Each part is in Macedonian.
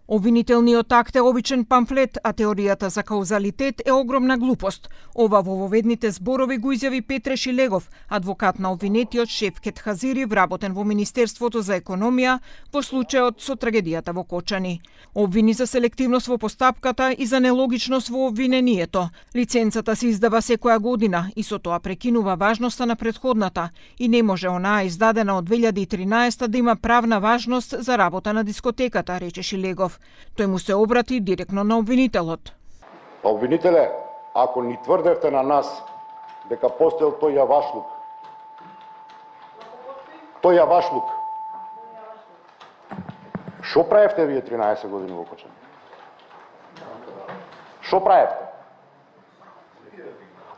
Обвинителниот акт е обичен памфлет, а теоријата за каузалитет е огромна глупост. Ова во воведните зборови го изјави Петре Шилегов, адвокат на обвинетиот Шевкет Хазири, вработен во Министерството за економија во случајот со трагедијата во Кочани. Обвини за селективност во постапката и за нелогичност во обвинението. Лиценцата се издава секоја година и со тоа прекинува важноста на претходната и не може онаа издадена од 2013 да има правна важност за работа на дискотеката, рече Шилегов. Тој му се обрати директно на обвинителот. Обвинителе, ако ни тврдевте на нас дека постоел тој јавашлук, шо правевте вие 13 години во Кочани? Шо правевте?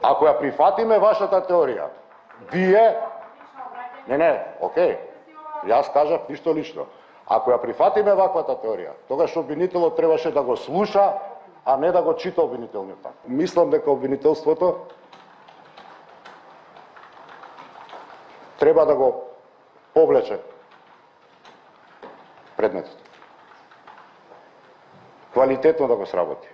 Ако ја прифатиме вашата теорија, вие... окей, јас кажав ништо лично. Ако ја прифатиме ваквата теорија, тогаш обвинителот требаше да го слуша, а не да го чита обвинителниот акт. Мислам дека обвинителството треба да го повлече предметот. Квалитетно да го сработи.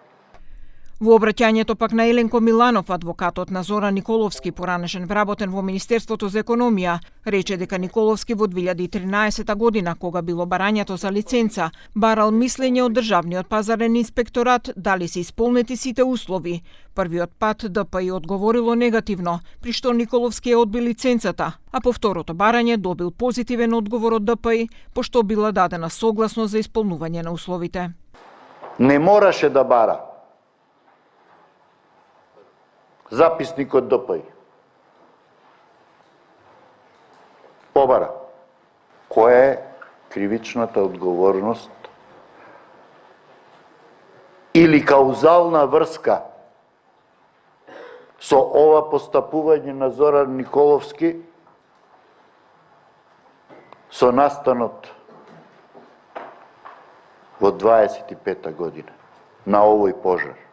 Во обраќањето пак на Еленко Миланов, адвокатот на Зоран Николовски, поранешен вработен во Министерството за економија, рече дека Николовски во 2013 година, кога било барањето за лиценца, барал мислење од Државниот пазарен инспекторат дали се исполнети сите услови. Првиот пат ДПИ одговорило негативно, при што Николовски е одбил лиценцата, а по второто барање добил позитивен одговор од ДПИ, пошто била дадена согласност за исполнување на условите. Не мораше да бара записник од ДПИ. Побара. Која е кривичната одговорност или каузална врска со ова постапување на Зоран Николовски со настанот во 25-та година на овој пожар?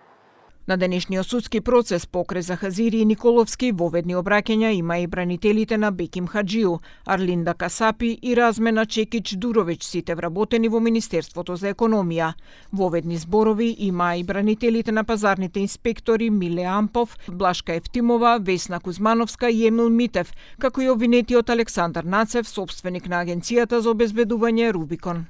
На денешниот судски процес покрај за Хазири и Николовски воведни обраќања има и бранителите на Беким Хаджију, Арлинда Касапи и Размена Чекич Дурович, сите вработени во Министерството за економија. Воведни зборови има и бранителите на пазарните инспектори Миле Ампов, Блашка Ефтимова, Весна Кузмановска и Емил Митев, како и обвинетиот Александар Нацев, сопственик на Агенцијата за обезбедување Рубикон.